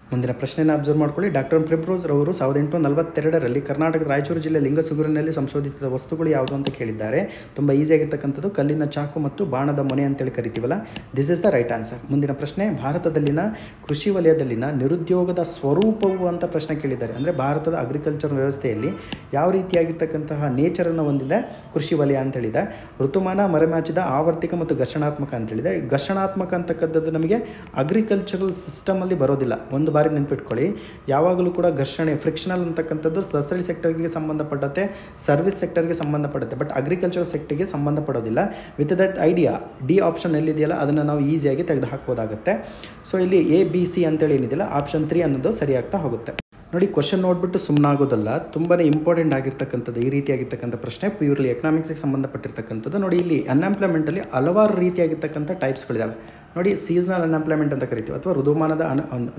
ಮುಂದಿನ ಪ್ರಶ್ನೆಯನ್ನು ಅಬ್ಸರ್ವ್ ಮಾಡ್ಕೊಳ್ಳಿ. ಡಾಕ್ಟರ್ ಪ್ರಿಮ್ರೋಸ್ ರವರು 1842ರಲ್ಲಿ ಕರ್ನಾಟಕದ ರಾಯಚೂರು ಜಿಲ್ಲೆ ಲಿಂಗಸುಗೂರಿನಲ್ಲಿ ಸಂಶೋಧಿಸಿದ ವಸ್ತುಗಳು ಯಾವುದು ಅಂತ ಕೇಳಿದ್ದಾರೆ. ತುಂಬ ಈಸಿಯಾಗಿರ್ತಕ್ಕಂಥದ್ದು ಕಲ್ಲಿನ ಚಾಕು ಮತ್ತು ಬಾಣದ ಮೊನೆ ಅಂತೇಳಿ ಕರಿತೀವಲ್ಲ, this is the right answer. ಮುಂದಿನ ಪ್ರಶ್ನೆ, ಭಾರತದಲ್ಲಿನ ಕೃಷಿ ವಲಯದಲ್ಲಿನ ನಿರುದ್ಯೋಗದ ಸ್ವರೂಪವು ಅಂತ ಪ್ರಶ್ನೆ ಕೇಳಿದ್ದಾರೆ. ಅಂದರೆ ಭಾರತದ ಅಗ್ರಿಕಲ್ಚರ್ ವ್ಯವಸ್ಥೆಯಲ್ಲಿ ಯಾವ ರೀತಿಯಾಗಿರ್ತಕ್ಕಂತಹ ನೇಚರನ್ನು ಹೊಂದಿದೆ ಕೃಷಿ ವಲಯ ಅಂತೇಳಿದೆ. ಋತುಮಾನ, ಮರೆಮಾಚಿದ, ಆವರ್ತಿಕ ಮತ್ತು ಘರ್ಷಣಾತ್ಮಕ ಅಂತೇಳಿದೆ. ಘರ್ಷಣಾತ್ಮಕ ಅಂತಕ್ಕಂಥದ್ದು ನಮಗೆ ಅಗ್ರಿಕಲ್ಚರಲ್ ಸಿಸ್ಟಮಲ್ಲಿ ಬರೋದಿಲ್ಲ. ಒಂದು ಬಾರಿ ನೆನಪಿಟ್ಕೊಳ್ಳಿ, ಯಾವಾಗಲೂ ಕೂಡ ಘರ್ಷಣೆ, ಫ್ರಿಕ್ಷನಲ್ ಅಂತಕ್ಕಂಥದ್ದು ನರ್ಸರಿ ಸೆಕ್ಟರ್ಗೆ ಸಂಬಂಧಪಟ್ಟಂತೆ, ಸರ್ವಿಸ್ ಸೆಕ್ಟರ್ಗೆ ಸಂಬಂಧಪಡುತ್ತೆ, ಬಟ್ ಅಗ್ರಿಕಲ್ಚರ್ ಸೆಕ್ಟರ್ಗೆ ಸಂಬಂಧಪಡೋದಿಲ್ಲ. With that idea D option ಎಲ್ಲಿದೆಯಲ್ಲ ಅದನ್ನು ನಾವು ಈಸಿಯಾಗಿ ತೆಗೆದು ಹಾಕ್ಬೋದಾಗುತ್ತೆ. ಸೊ ಇಲ್ಲಿ ABC ಅಂತೇಳಿ ಏನಿದೆಯಲ್ಲ ಆಪ್ಷನ್ 3 ಅನ್ನೋದು ಸರಿಯಾಗ್ತಾ ಹೋಗುತ್ತೆ. ನೋಡಿ ಕ್ವಶನ್ ನೋಡಿಬಿಟ್ಟು ಸುಮ್ಮನಾಗೋದಲ್ಲ, ತುಂಬಾ ಇಂಪಾರ್ಟೆಂಟ್ ಆಗಿರ್ತಕ್ಕಂಥದ್ದು ಈ ರೀತಿಯಾಗಿರ್ತಕ್ಕಂಥ ಪ್ರಶ್ನೆ, ಪ್ಯೂರ್ಲಿ ಎಕನಾಮಿಕ್ಸ್ಗೆ ಸಂಬಂಧಪಟ್ಟಿರ್ತಕ್ಕಂಥದ್ದು. ನೋಡಿ ಇಲ್ಲಿ ಅನ್ಎಂಪ್ಲಾಯ್ಮೆಂಟಲ್ಲಿ ಹಲವಾರು ರೀತಿಯಾಗಿರ್ತಕ್ಕಂಥ ಟೈಪ್ಸ್ಗಳಿದ್ದಾವೆ. ನೋಡಿ ಸೀಸನಲ್ ಅನ್ಎಂಪ್ಲಾಯ್ಮೆಂಟ್ ಅಂತ ಕರಿತೀವಿ ಅಥವಾ ಋತುಮಾನದ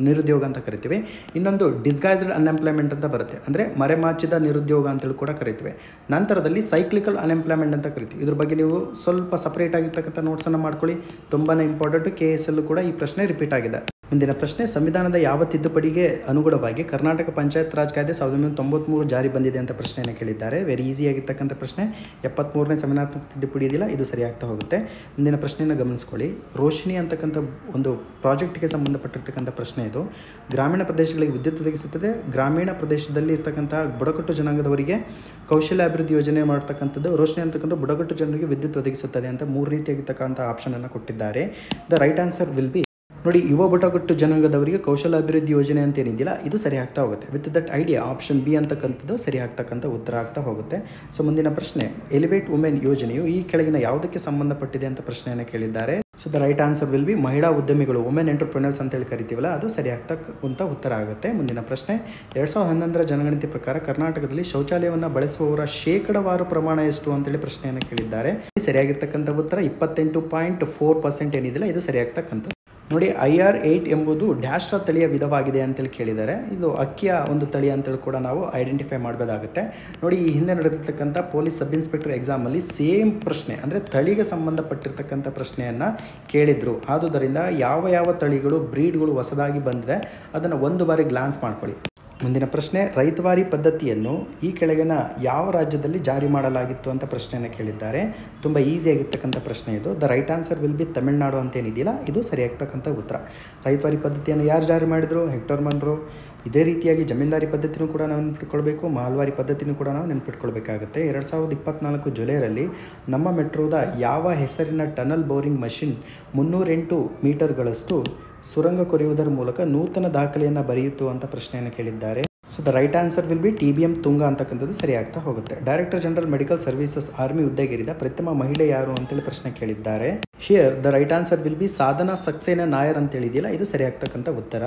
ನಿರುದ್ಯೋಗ ಅಂತ ಕರಿತೀವಿ. ಇನ್ನೊಂದು ಡಿಸ್ಗೈಸ್ಡ್ ಅನ್ಎಂಪ್ಲಾಯ್ಮೆಂಟ್ ಅಂತ ಬರುತ್ತೆ, ಅಂದರೆ ಮರೆಮಾಚಿದ ನಿರುದ್ಯೋಗ ಅಂತೇಳಿ ಕೂಡ ಕರಿತೀವಿ. ನಂತರದಲ್ಲಿ ಸೈಕ್ಲಿಕಲ್ ಅನ್ಎಂಪ್ಲಾಯ್ಮೆಂಟ್ ಅಂತ ಕರಿತೀವಿ. ಇದ್ರ ಬಗ್ಗೆ ನೀವು ಸ್ವಲ್ಪ ಸಪ್ರೇಟ್ ಆಗಿರ್ತಕ್ಕಂಥ ನೋಟ್ಸನ್ನು ಮಾಡ್ಕೊಳ್ಳಿ, ತುಂಬಾ ಇಂಪಾರ್ಟೆಂಟ್. KSL ಕೂಡ ಈ ಪ್ರಶ್ನೆ ರಿಪೀಟ್ ಆಗಿದೆ. ಮುಂದಿನ ಪ್ರಶ್ನೆ, ಸಂವಿಧಾನದ ಯಾವ ತಿದ್ದುಪಡಿಗೆ ಅನುಗುಣವಾಗಿ ಕರ್ನಾಟಕ ಪಂಚಾಯತ್ ರಾಜ್ ಕಾಯ್ದೆ 1993 ಜಾರಿ ಬಂದಿದೆ ಅಂತ ಪ್ರಶ್ನೆಯನ್ನು ಕೇಳಿದ್ದಾರೆ. ವೆರಿ ಈಸಿಯಾಗಿರ್ತಕ್ಕಂಥ ಪ್ರಶ್ನೆ. 73ನೇ ಸಂವಿಧಾನಾತ್ಮಕ ತಿದ್ದುಪಡಿ ಇದೆಯಲ್ಲ, ಇದು ಸರಿಯಾಗ್ತಾ ಹೋಗುತ್ತೆ. ಮುಂದಿನ ಪ್ರಶ್ನೆಯನ್ನು ಗಮನಿಸ್ಕೊಳ್ಳಿ. ರೋಶಿನಿ ಅಂತಕ್ಕಂಥ ಒಂದು ಪ್ರಾಜೆಕ್ಟ್ಗೆ ಸಂಬಂಧಪಟ್ಟಿರ್ತಕ್ಕಂಥ ಪ್ರಶ್ನೆ ಇದು. ಗ್ರಾಮೀಣ ಪ್ರದೇಶಗಳಿಗೆ ವಿದ್ಯುತ್ ಒದಗಿಸುತ್ತದೆ. ಗ್ರಾಮೀಣ ಪ್ರದೇಶದಲ್ಲಿ ಇರ್ತಕ್ಕಂಥ ಬುಡಕಟ್ಟು ಜನಾಂಗದವರಿಗೆ ಕೌಶಲ್ಯ ಅಭಿವೃದ್ಧಿ ಯೋಜನೆ ಮಾಡ್ತಕ್ಕಂಥದ್ದು. ರೋಶಿನಿ ಅಂತಕ್ಕಂಥ ಬುಡಕಟ್ಟು ಜನರಿಗೆ ವಿದ್ಯುತ್ ಒದಗಿಸುತ್ತದೆ ಅಂತ 3 ರೀತಿಯಾಗಿರ್ತಕ್ಕಂಥ ಆಪ್ಷನನ್ನು ಕೊಟ್ಟಿದ್ದಾರೆ. The right answer will B, ನೋಡಿ ಯುವ ಬುಡಕಟ್ಟು ಜನಾಂಗದವರಿಗೆ ಕೌಶಲ್ಯ ಅಭಿವೃದ್ಧಿ ಯೋಜನೆ ಅಂತ ಏನಿದೆಯಲ್ಲ ಇದು ಸರಿ ಆಗ್ತಾ ಹೋಗುತ್ತೆ. With that idea option B ಅಂತಕ್ಕಂಥದ್ದು ಸರಿ ಆಗ್ತಕ್ಕಂಥ ಉತ್ತರ ಆಗ್ತಾ ಹೋಗುತ್ತೆ. ಸೊ ಮುಂದಿನ ಪ್ರಶ್ನೆ, ಎಲಿವೇಟ್ ವುಮೆನ್ ಯೋಜನೆಯು ಈ ಕೆಳಗಿನ ಯಾವುದಕ್ಕೆ ಸಂಬಂಧಪಟ್ಟಿದೆ ಅಂತ ಪ್ರಶ್ನೆಯನ್ನು ಕೇಳಿದ್ದಾರೆ. So the right answer will B ಮಹಿಳಾ ಉದ್ಯಮಿಗಳು, ವುಮೆನ್ ಎಂಟರ್ಪ್ರಿನರ್ಸ್ ಅಂತೇಳಿ ಕರಿತೀವಲ್ಲ, ಅದು ಸರಿ ಆಗ್ತಕ್ಕಂಥ ಉತ್ತರ ಆಗುತ್ತೆ. ಮುಂದಿನ ಪ್ರಶ್ನೆ, 2011ರ ಜನಗಣತಿ ಪ್ರಕಾರ ಕರ್ನಾಟಕದಲ್ಲಿ ಶೌಚಾಲಯವನ್ನು ಬಳಸುವವರ ಶೇಕಡವಾರು ಪ್ರಮಾಣ ಎಷ್ಟು ಅಂತೇಳಿ ಪ್ರಶ್ನೆಯನ್ನು ಕೇಳಿದ್ದಾರೆ. ಸರಿಯಾಗಿರ್ತಕ್ಕಂಥ ಉತ್ತರ 28.4% ಏನಿದೆಯಲ್ಲ ಇದು ಸರಿಯಾಗ್ತಕ್ಕಂಥದ್ದು. ನೋಡಿ IR8 ಎಂಬುದು ಡ್ಯಾಶ್ರ ತಳಿಯ ವಿಧವಾಗಿದೆ ಅಂತೇಳಿ ಕೇಳಿದ್ದಾರೆ. ಇದು ಅಕ್ಕಿಯ ಒಂದು ತಳಿ ಅಂತೇಳಿ ಕೂಡ ನಾವು ಐಡೆಂಟಿಫೈ ಮಾಡಬೇಕಾಗುತ್ತೆ. ನೋಡಿ ಈ ಹಿಂದೆ ನಡೆದಿರ್ತಕ್ಕಂಥ ಪೊಲೀಸ್ ಸಬ್ ಇನ್ಸ್ಪೆಕ್ಟರ್ ಎಕ್ಸಾಮಲ್ಲಿ ಸೇಮ್ ಪ್ರಶ್ನೆ, ಅಂದರೆ ತಳಿಗೆ ಸಂಬಂಧಪಟ್ಟಿರ್ತಕ್ಕಂಥ ಪ್ರಶ್ನೆಯನ್ನು ಕೇಳಿದರು. ಆದುದರಿಂದ ಯಾವ ತಳಿಗಳು, ಬ್ರೀಡ್ಗಳು ಹೊಸದಾಗಿ ಬಂದಿದೆ ಅದನ್ನು ಒಂದು ಬಾರಿ ಗ್ಲಾನ್ಸ್ ಮಾಡ್ಕೊಳ್ಳಿ. ಮುಂದಿನ ಪ್ರಶ್ನೆ, ರೈತವಾರಿ ಪದ್ಧತಿಯನ್ನು ಈ ಕೆಳಗಿನ ಯಾವ ರಾಜ್ಯದಲ್ಲಿ ಜಾರಿ ಮಾಡಲಾಗಿತ್ತು ಅಂತ ಪ್ರಶ್ನೆಯನ್ನು ಕೇಳಿದ್ದಾರೆ. ತುಂಬ ಈಸಿಯಾಗಿರ್ತಕ್ಕಂಥ ಪ್ರಶ್ನೆ ಇದು. The right answer will B Tamil Nadu ಅಂತ ಏನಿದೆಯಲ್ಲ ಇದು ಸರಿಯಾಗ್ತಕ್ಕಂಥ ಉತ್ತರ. ರೈತವಾರಿ ಪದ್ಧತಿಯನ್ನು ಯಾರು ಜಾರಿ ಮಾಡಿದರು? Hectare Munro. ಇದೇ ರೀತಿಯಾಗಿ ಜಮೀನ್ದಾರಿ ಪದ್ಧತಿನೂ ಕೂಡ ನಾವು ನೆನ್ಪಿಟ್ಕೊಳ್ಬೇಕು, ಮಾಲ್ವಾರಿ ಪದ್ಧತಿನೂ ಕೂಡ ನಾವು ನೆನ್ಪಿಟ್ಕೊಳ್ಬೇಕಾಗುತ್ತೆ. 2024 ಜುಲೈರಲ್ಲಿ ನಮ್ಮ ಮೆಟ್ರೋದ ಯಾವ ಹೆಸರಿನ ಟನಲ್ ಬೋರಿಂಗ್ ಮಷಿನ್ 308 ಮೀಟರ್ಗಳಷ್ಟು ಸುರಂಗ ಕೊರೆಯುವುದರ ಮೂಲಕ ನೂತನ ದಾಖಲೆಯನ್ನು ಬರೆಯಿತು ಅಂತ ಪ್ರಶ್ನೆಯನ್ನು ಕೇಳಿದ್ದಾರೆ. So the right answer will be TBM ತುಂಗ ಅಂತಕ್ಕಂಥದ್ದು ಸರಿಯಾಗ್ತಾ ಹೋಗುತ್ತೆ. Director general medical services army ಹುದ್ದೆಗೇರಿದ ಪ್ರಥಮ ಮಹಿಳೆ ಯಾರು ಅಂತೇಳಿ ಪ್ರಶ್ನೆ ಕೇಳಿದ್ದಾರೆ. Here the right answer will be Sadhna Saxena Nair ಅಂತೇಳಿದೆಯಲ್ಲ ಇದು ಸರಿಯಾಗ್ತಕ್ಕಂಥ ಉತ್ತರ.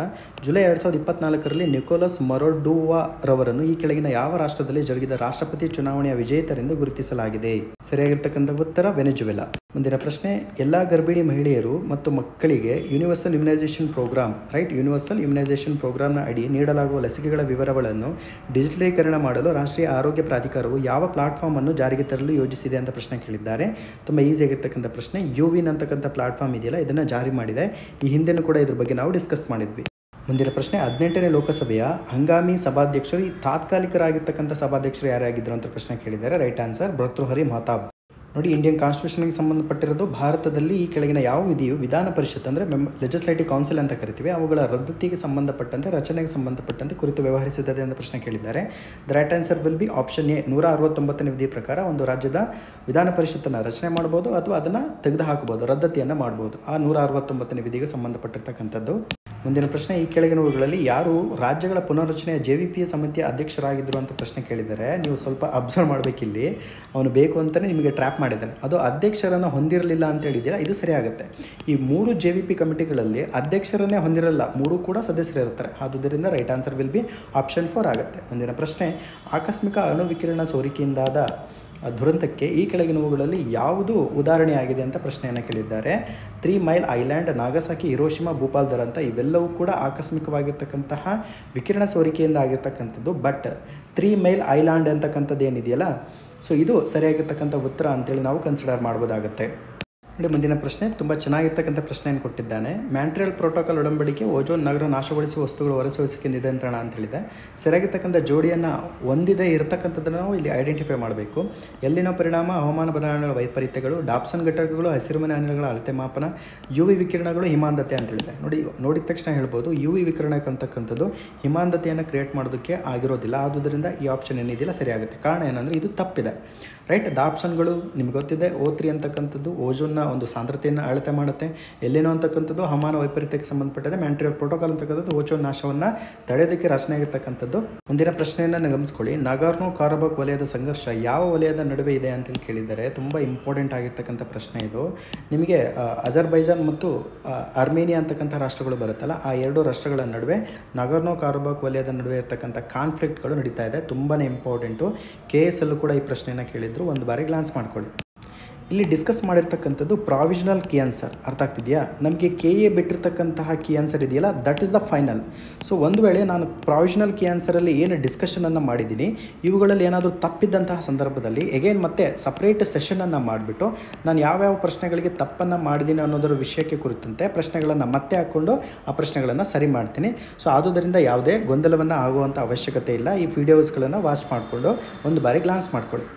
ಜುಲೈ 2024ರಲ್ಲಿ ನಿಕೋಲಸ್ ಮರೋಡೋವಾ ರವರನ್ನು ಈ ಕೆಳಗಿನ ಯಾವ ರಾಷ್ಟ್ರದಲ್ಲಿ ಜರುಗಿದ ರಾಷ್ಟ್ರಪತಿ ಚುನಾವಣೆಯ ವಿಜೇತರೆಂದು ಗುರುತಿಸಲಾಗಿದೆ? ಸರಿಯಾಗಿರ್ತಕ್ಕಂಥ ಉತ್ತರ ವೆನೆಜುವೆಲಾ. ಮುಂದಿನ ಪ್ರಶ್ನೆ, ಎಲ್ಲ ಗರ್ಭಿಣಿ ಮಹಿಳೆಯರು ಮತ್ತು ಮಕ್ಕಳಿಗೆ universal immunization programme universal immunization ಪ್ರೋಗ್ರಾಮ್ನ ಅಡಿ ನೀಡಲಾಗುವ ಲಸಿಕೆಗಳ ವಿವರಗಳನ್ನು ಡಿಜಿಟಲೀಕರಣ ಮಾಡಲು ರಾಷ್ಟ್ರೀಯ ಆರೋಗ್ಯ ಪ್ರಾಧಿಕಾರವು ಯಾವ ಪ್ಲಾಟ್ಫಾರ್ಮನ್ನು ಜಾರಿಗೆ ತರಲು ಯೋಜಿಸಿದೆ ಅಂತ ಪ್ರಶ್ನೆ ಕೇಳಿದ್ದಾರೆ. ತುಂಬ ಈಸಿಯಾಗಿರ್ತಕ್ಕಂಥ ಪ್ರಶ್ನೆ. ಯುವಿನ್ ಅಂತಕ್ಕಂಥ ಪ್ಲಾಟ್ಫಾರ್ಮ್ ಇದೆಯಲ್ಲ, ಇದನ್ನು ಜಾರಿ ಮಾಡಿದೆ. ಈ ಹಿಂದೆನೂ ಕೂಡ ಇದ್ರ ಬಗ್ಗೆ ನಾವು ಡಿಸ್ಕಸ್ ಮಾಡಿದ್ವಿ. ಮುಂದಿನ ಪ್ರಶ್ನೆ, 18ನೇ ಲೋಕಸಭೆಯ ಹಂಗಾಮಿ ಸಭಾಧ್ಯಕ್ಷರು ತಾತ್ಕಾಲಿಕರಾಗಿರ್ತಕ್ಕಂಥ ಸಭಾಧ್ಯಕ್ಷರು ಯಾರಾಗಿದ್ದರು ಅಂತ ಪ್ರಶ್ನೆ ಕೇಳಿದ್ದಾರೆ. Right answer Bhartrihari Mahtab. ನೋಡಿ, ಇಂಡಿಯನ್ ಕಾನ್ಸ್ಟಿಟ್ಯೂಷನ್ಗೆ ಸಂಬಂಧಪಟ್ಟಿರೋದು ಭಾರತದಲ್ಲಿ ಈ ಕೆಳಗಿನ ಯಾವ ವಿಧಿಯು ವಿಧಾನ ಪರಿಷತ್ ಅಂದರೆ ಲೆಜಿಸ್ಲೇಟಿವ್ ಕೌನ್ಸಿಲ್ ಅಂತ ಕರಿತೀವಿ, ಅವುಗಳ ರದ್ದತಿಗೆ ಸಂಬಂಧಪಟ್ಟಂತೆ, ರಚನೆಗೆ ಸಂಬಂಧಪಟ್ಟಂತೆ ಕುರಿತು ವ್ಯವಹರಿಸುತ್ತದೆ ಅಂತ ಪ್ರಶ್ನೆ ಕೇಳಿದ್ದಾರೆ. The right answer will be option A. 169ನೇ ವಿಧಿ ಪ್ರಕಾರ ಒಂದು ರಾಜ್ಯದ ವಿಧಾನ ಪರಿಷತ್ತನ್ನು ರಚನೆ ಮಾಡ್ಬೋದು ಅಥವಾ ಅದನ್ನು ತೆಗೆದುಹಾಕಬಹುದು, ರದ್ದತಿಯನ್ನು ಮಾಡ್ಬೋದು. ಆ 169ನೇ ವಿಧಿಗೆ ಸಂಬಂಧಪಟ್ಟಿರ್ತಕ್ಕಂಥದ್ದು. ಮುಂದಿನ ಪ್ರಶ್ನೆ, ಈ ಕೆಳಗಿನವುಗಳಲ್ಲಿ ಯಾರು ರಾಜ್ಯಗಳ ಪುನರ್ರಚನೆಯ JVP ಸಮಿತಿಯ ಅಧ್ಯಕ್ಷರಾಗಿದ್ದರು ಅಂತ ಪ್ರಶ್ನೆ ಕೇಳಿದ್ದಾರೆ. ನೀವು ಸ್ವಲ್ಪ ಅಬ್ಸರ್ವ್ ಮಾಡಬೇಕಿಲ್ಲಿ. ಅವನು ಬೇಕು ಅಂತಲೇ ನಿಮಗೆ ಟ್ರ್ಯಾಪ್ ಮಾಡಿದ್ದಾನೆ. ಅದು ಅಧ್ಯಕ್ಷರನ್ನು ಹೊಂದಿರಲಿಲ್ಲ ಅಂತ ಹೇಳಿದ್ದೀರಾ, ಇದು ಸರಿಯಾಗುತ್ತೆ. ಈ 3 JVP ಕಮಿಟಿಗಳಲ್ಲಿ ಅಧ್ಯಕ್ಷರನ್ನೇ ಹೊಂದಿರಲ್ಲ, 3 ಕೂಡ ಸದಸ್ಯರು ಇರ್ತಾರೆ. ಆದುದರಿಂದ right answer will be option 4 ಆಗುತ್ತೆ. ಮುಂದಿನ ಪ್ರಶ್ನೆ, ಆಕಸ್ಮಿಕ ಅಣು ವಿಕಿರಣ ಸೋರಿಕೆಯಿಂದಾದ ದುರಂತಕ್ಕೆ ಈ ಕೆಳಗಿನವುಗಳಲ್ಲಿ ಯಾವುದು ಉದಾಹರಣೆಯಾಗಿದೆ ಅಂತ ಪ್ರಶ್ನೆಯನ್ನು ಕೇಳಿದ್ದಾರೆ. 3 mile island, Nagasaki, Hiroshima, Bhopal ದುರಂತ ಇವೆಲ್ಲವೂ ಕೂಡ ಆಕಸ್ಮಿಕವಾಗಿರ್ತಕ್ಕಂತಹ ವಿಕಿರಣ ಸೋರಿಕೆಯಿಂದ ಆಗಿರ್ತಕ್ಕಂಥದ್ದು. ಬಟ್ 3 ಮೈಲ್ ಐಲ್ಯಾಂಡ್ ಅಂತಕ್ಕಂಥದ್ದು ಏನಿದೆಯಲ್ಲ, ಸೊ ಇದು ಸರಿಯಾಗಿರ್ತಕ್ಕಂಥ ಉತ್ತರ ಅಂತೇಳಿ ನಾವು ಕನ್ಸಿಡರ್ ಮಾಡ್ಬೋದಾಗುತ್ತೆ. ನೋಡಿ, ಮುಂದಿನ ಪ್ರಶ್ನೆ ತುಂಬ ಚೆನ್ನಾಗಿರ್ತಕ್ಕಂಥ ಪ್ರಶ್ನೆಯನ್ನು ಕೊಟ್ಟಿದ್ದಾನೆ. ಮ್ಯಾಂಟ್ರಿಯಲ್ ಪ್ರೋಟೋಕಾಲ್ ಒಡಂಬಡಿಕೆ ಓಜೋನ್ ನಗರ ನಾಶಗೊಳಿಸುವ ವಸ್ತುಗಳು ಹೊರಸೂಸುವಿಕೆ ನಿಯಂತ್ರಣ ಅಂತ ಹೇಳಿದೆ. ಸರಿಯಾಗಿರ್ತಕ್ಕಂಥ ಜೋಡಿಯನ್ನು ಹೊಂದಿದೆ ಇರತಕ್ಕಂಥದ್ದನ್ನು ನಾವು ಇಲ್ಲಿ ಐಡೆಂಟಿಫೈ ಮಾಡಬೇಕು. ಎಲ್ಲಿನ ಪರಿಣಾಮ, ಹವಾಮಾನ ಬದಲಾವಣೆಗಳ ವೈಪರೀತ್ಯಗಳು, ಡಾಪ್ಸನ್ ಘಟಕಗಳು, ಹಸಿರುಮನೆ ಅನಿಲಗಳ ಅಳತೆ ಮಾಪನ, UV ವಿಕಿರಣಗಳು, ಹಿಮಾಂಧತೆ ಅಂತ ಹೇಳಿದೆ. ನೋಡಿದ ತಕ್ಷಣ ಹೇಳ್ಬೋದು UV ವಿಕಿರಣಕ್ಕೆ ಅಂತಕ್ಕಂಥದ್ದು ಹಿಮಾಂಧತೆಯನ್ನು ಕ್ರಿಯೇಟ್ ಮಾಡೋದಕ್ಕೆ ಆಗಿರೋದಿಲ್ಲ. ಆದುದರಿಂದ ಈ ಆಪ್ಷನ್ ಏನಿದೆಯಲ್ಲ ಸರಿಯಾಗುತ್ತೆ. ಕಾರಣ ಏನಂದರೆ ಇದು ತಪ್ಪಿದೆ. ರೈಟ್, ದ ಆಪ್ಷನ್ಗಳು ನಿಮ್ಗೆ ಗೊತ್ತಿದೆ. O3 ಅಂತಕ್ಕಂಥದ್ದು ಓಜೋನ್ನ ಒಂದು ಸಾಂದ್ರತೆಯನ್ನು ಅಳತೆ ಮಾಡುತ್ತೆ. ಎಲ್ಲಿನೋ ಅಂತಕ್ಕಂಥದ್ದು ಹವಾಮಾನ ವೈಪರೀತ್ಯಕ್ಕೆ ಸಂಬಂಧಪಟ್ಟಿದೆ. ಮ್ಯಾಂಟ್ರಿಯಲ್ ಪ್ರೋಟೋಕಾಲ್ ಅಂತಕ್ಕಂಥದ್ದು ಓಜೋನ್ ನಾಶವನ್ನು ತಡೆಯೋದಕ್ಕೆ ರಚನೆ ಆಗಿರ್ತಕ್ಕಂಥದ್ದು. ಮುಂದಿನ ಪ್ರಶ್ನೆಯನ್ನು ಗಮನಿಸ್ಕೊಳ್ಳಿ. ನಗಾರ್ನೋ ಕಾರಬಾಕ್ ವಲಯದ ಸಂಘರ್ಷ ಯಾವ ವಲಯದ ನಡುವೆ ಇದೆ ಅಂತೇಳಿ ಕೇಳಿದ್ದಾರೆ. ತುಂಬ ಇಂಪಾರ್ಟೆಂಟ್ ಆಗಿರ್ತಕ್ಕಂಥ ಪ್ರಶ್ನೆ ಇದು. ನಿಮಗೆ ಅಜರ್ಬೈಜಾನ್ ಮತ್ತು ಅರ್ಮೇನಿಯಾ ಅಂತಕ್ಕಂಥ ರಾಷ್ಟ್ರಗಳು ಬರುತ್ತಲ್ಲ, ಆ 2 ರಾಷ್ಟ್ರಗಳ ನಡುವೆ ನಗಾರ್ನೋ ಕಾರಬಾಕ್ ವಲಯದ ನಡುವೆ ಇರ್ತಕ್ಕಂಥ ಕಾನ್ಫ್ಲಿಕ್ಟ್ಗಳು ನಡೀತಾ ಇದೆ. ತುಂಬಾ ಇಂಪಾರ್ಟೆಂಟು. KS ಅಲ್ಲೂ ಕೂಡ ಈ ಪ್ರಶ್ನೆಯನ್ನು ಕೇಳಿದ್ರು. ಒಂದು ಬಾರಿ ಗ್ಲಾನ್ಸ್ ಮಾಡ್ಕೊಳ್ಳಿ. ಇಲ್ಲಿ ಡಿಸ್ಕಸ್ ಮಾಡಿರ್ತಕ್ಕಂಥದ್ದು ಪ್ರಾವಿಷನಲ್ ಕೀ ಆನ್ಸರ್. ಅರ್ಥ ಆಗ್ತಿದೆಯಾ? ನಮಗೆ KA ಬಿಟ್ಟಿರ್ತಕ್ಕಂತಹ ಕೀ ಆನ್ಸರ್ ಇದೆಯಲ್ಲ, that is the final. So ಒಂದು ವೇಳೆ ನಾನು ಪ್ರಾವಿಷನಲ್ ಕೀ ಆನ್ಸರಲ್ಲಿ ಏನು ಡಿಸ್ಕಷನನ್ನು ಮಾಡಿದ್ದೀನಿ, ಇವುಗಳಲ್ಲಿ ಏನಾದರೂ ತಪ್ಪಿದ್ದಂತಹ ಸಂದರ್ಭದಲ್ಲಿ ಎಗೇನ್ ಮತ್ತೆ ಸಪ್ರೇಟ್ ಸೆಷನನ್ನು ಮಾಡಿಬಿಟ್ಟು ನಾನು ಯಾವ್ಯಾವ ಪ್ರಶ್ನೆಗಳಿಗೆ ತಪ್ಪನ್ನು ಮಾಡಿದ್ದೀನಿ ಅನ್ನೋದರ ವಿಷಯಕ್ಕೆ ಕುರಿತಂತೆ ಪ್ರಶ್ನೆಗಳನ್ನು ಮತ್ತೆ ಹಾಕ್ಕೊಂಡು ಆ ಪ್ರಶ್ನೆಗಳನ್ನು ಸರಿ ಮಾಡ್ತೀನಿ. ಸೊ ಆದುದರಿಂದ ಯಾವುದೇ ಗೊಂದಲವನ್ನು ಆಗುವಂಥ ಅವಶ್ಯಕತೆ ಇಲ್ಲ. ಈ ವಿಡಿಯೋಸ್ಗಳನ್ನು ವಾಚ್ ಮಾಡಿಕೊಂಡು ಒಂದು ಬಾರಿ ಗ್ಲಾನ್ಸ್ ಮಾಡ್ಕೊಳ್ಳಿ.